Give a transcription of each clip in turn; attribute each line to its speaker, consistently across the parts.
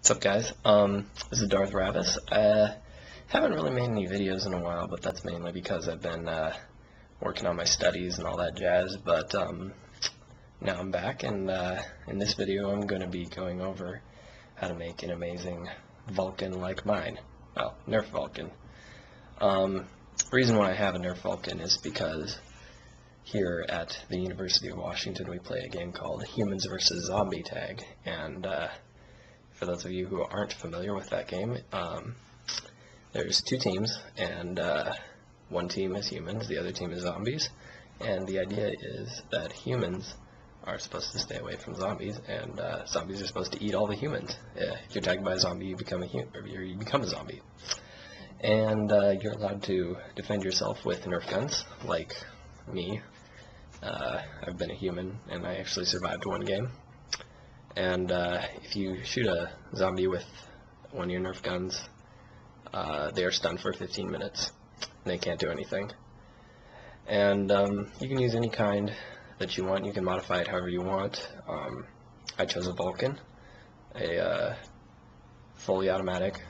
Speaker 1: What's up, guys? This is Darth Ravis. Haven't really made any videos in a while, but that's mainly because I've been working on my studies and all that jazz. But now I'm back, and in this video I'm going to be going over how to make an amazing Vulcan like mine. Well, Nerf Vulcan. The reason why I have a Nerf Vulcan is because here at the University of Washington we play a game called Humans vs. Zombie Tag, and for those of you who aren't familiar with that game, there's two teams, and one team is humans, the other team is zombies, and the idea is that humans are supposed to stay away from zombies, and zombies are supposed to eat all the humans. If you're tagged by a zombie, you become a zombie. And you're allowed to defend yourself with Nerf guns, like me. I've been a human, and I actually survived one game. And if you shoot a zombie with one of your Nerf guns, they are stunned for 15 minutes. And they can't do anything. And you can use any kind that you want. You can modify it however you want. I chose a Vulcan, a fully automatic,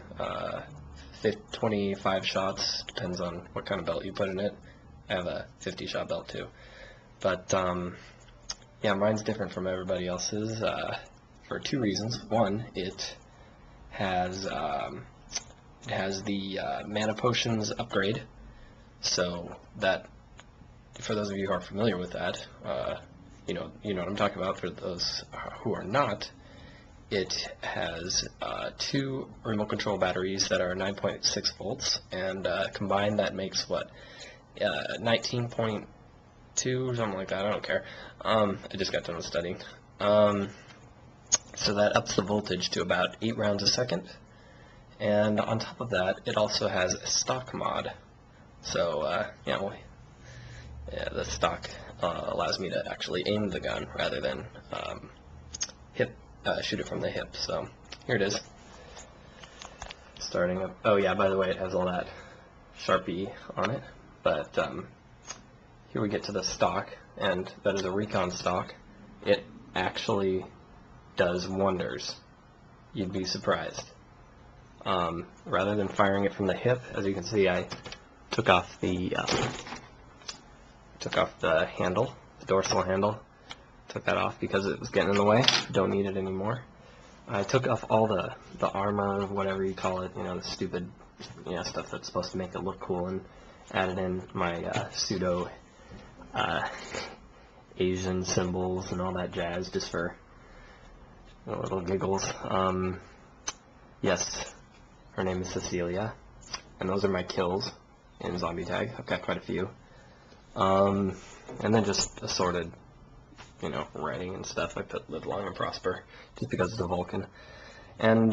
Speaker 1: 25 shots, depends on what kind of belt you put in it. I have a 50-shot belt too. But yeah, mine's different from everybody else's for two reasons. One, it has the Manapotions upgrade, so that, for those of you who are familiar with that, you know what I'm talking about. For those who are not, it has two remote control batteries that are 9.6 volts, and combined that makes what, 19.2 or something like that. I don't care. I just got done studying. So that ups the voltage to about 8 rounds a second. And on top of that, it also has a stock mod. So yeah, the stock allows me to actually aim the gun rather than shoot it from the hip. So here it is. Starting up. Oh yeah, by the way, it has all that Sharpie on it. But here we get to the stock, and that is a recon stock. It actually does wonders. You'd be surprised. Rather than firing it from the hip, as you can see, I took off the handle, the dorsal handle. Took that off because it was getting in the way. Don't need it anymore. I took off all the armor, whatever you call it, the stupid stuff that's supposed to make it look cool, and added in my pseudo Asian symbols and all that jazz just for little giggles. Yes, her name is Cecilia, and those are my kills in Zombie Tag. I've got quite a few. And then just assorted, writing and stuff. I put live long and prosper just because it's a Vulcan. And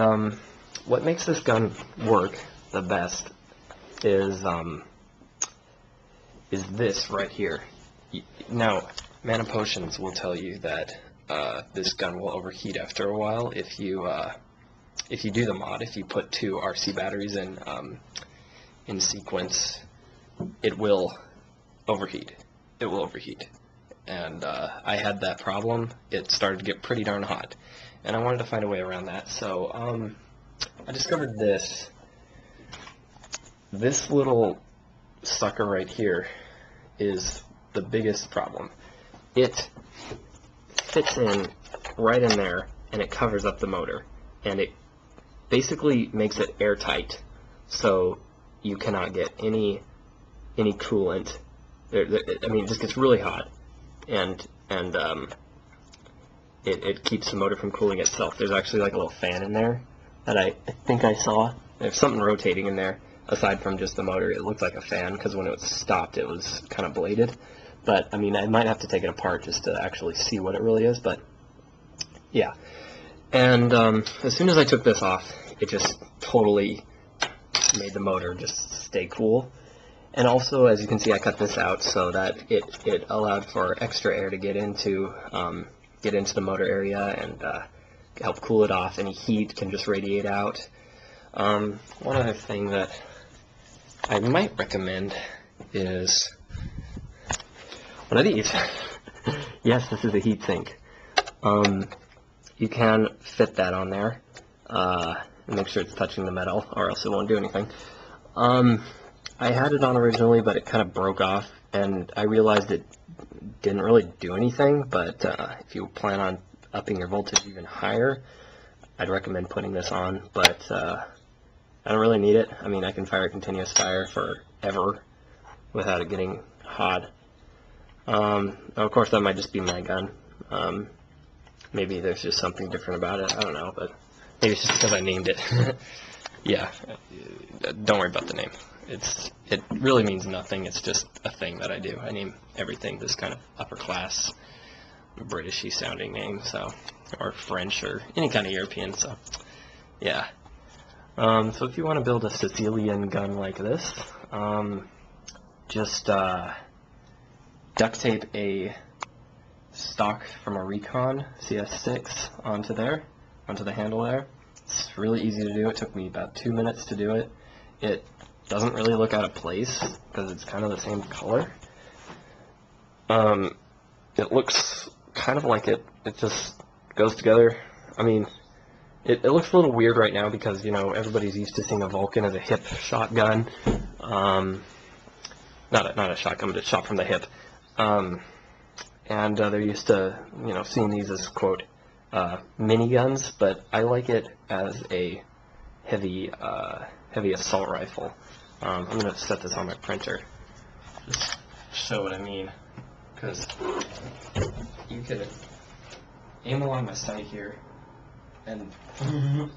Speaker 1: what makes this gun work the best is this right here. Now, Manapotions will tell you that this gun will overheat after a while if you do the mod. If you put 2 RC batteries in sequence, it will overheat. It will overheat. And I had that problem. It started to get pretty darn hot, and I wanted to find a way around that. So I discovered this little sucker right here is the biggest problem. It fits in right in there, and it covers up the motor, and it basically makes it airtight, so you cannot get any coolant. I mean, it just gets really hot, and it keeps the motor from cooling itself. There's actually like a little fan in there that I think I saw. There's something rotating in there aside from just the motor. It looked like a fan because when it was stopped, it was kind of bladed. But I mean, I might have to take it apart just to actually see what it really is. But yeah, and as soon as I took this off, it just totally made the motor just stay cool. And also, as you can see, I cut this out so that it allowed for extra air to get into the motor area and help cool it off. Any heat can just radiate out. One other thing that I might recommend is one of these. Yes, this is a heat sink. You can fit that on there. Make sure it's touching the metal, or else it won't do anything. I had it on originally, but it kind of broke off, and I realized it didn't really do anything, but if you plan on upping your voltage even higher, I'd recommend putting this on, but I don't really need it. I mean, I can fire a continuous fire forever without it getting hot. Of course, that might just be my gun. Maybe there's just something different about it. I don't know, but maybe it's just because I named it. Yeah, don't worry about the name. It really means nothing. It's just a thing that I do. I name everything this kind of upper class, Britishy sounding name, so, or French or any kind of European. So, yeah. So if you want to build a Sicilian gun like this, just duct tape a stock from a Recon CS-6 onto the handle there. It's really easy to do. It took me about 2 minutes to do it. It doesn't really look out of place because it's kind of the same color. It looks kind of like it just goes together. I mean, it looks a little weird right now because, you know, everybody's used to seeing a Vulcan as a hip shotgun. Not a shotgun, but a shot from the hip. And they're used to, you know, seeing these as, quote, miniguns, but I like it as a heavy assault rifle. I'm going to set this on my printer, just show what I mean, because you could aim along my sight here and,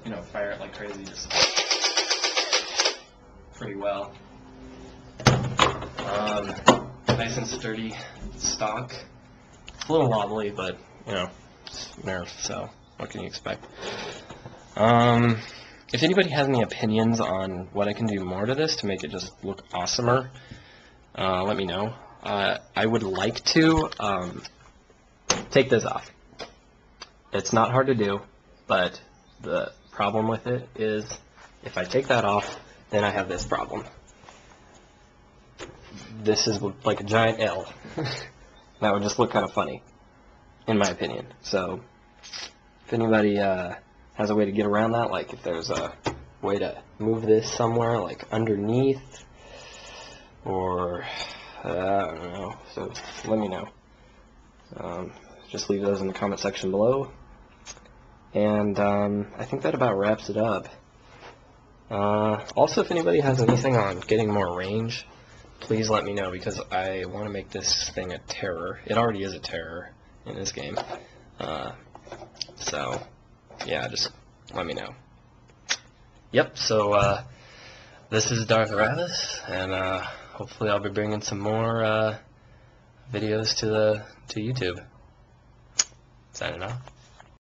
Speaker 1: you know, fire it like crazy, just pretty well. Nice and sturdy stock. It's a little wobbly, but, you know, it's Nerf, so what can you expect? If anybody has any opinions on what I can do more to this to make it just look awesomer, let me know. I would like to take this off. It's not hard to do, but the problem with it is if I take that off, then I have this problem. This is like a giant L. That would just look kind of funny, in my opinion. So, if anybody has a way to get around that, like if there's a way to move this somewhere, like underneath, or I don't know, so let me know. Just leave those in the comment section below. And I think that about wraps it up. Also, if anybody has anything on getting more range, please let me know, because I want to make this thing a terror. It already is a terror in this game. So, yeah, just let me know. Yep, so this is Darth Ravis, and hopefully I'll be bringing some more videos to YouTube. Signing off.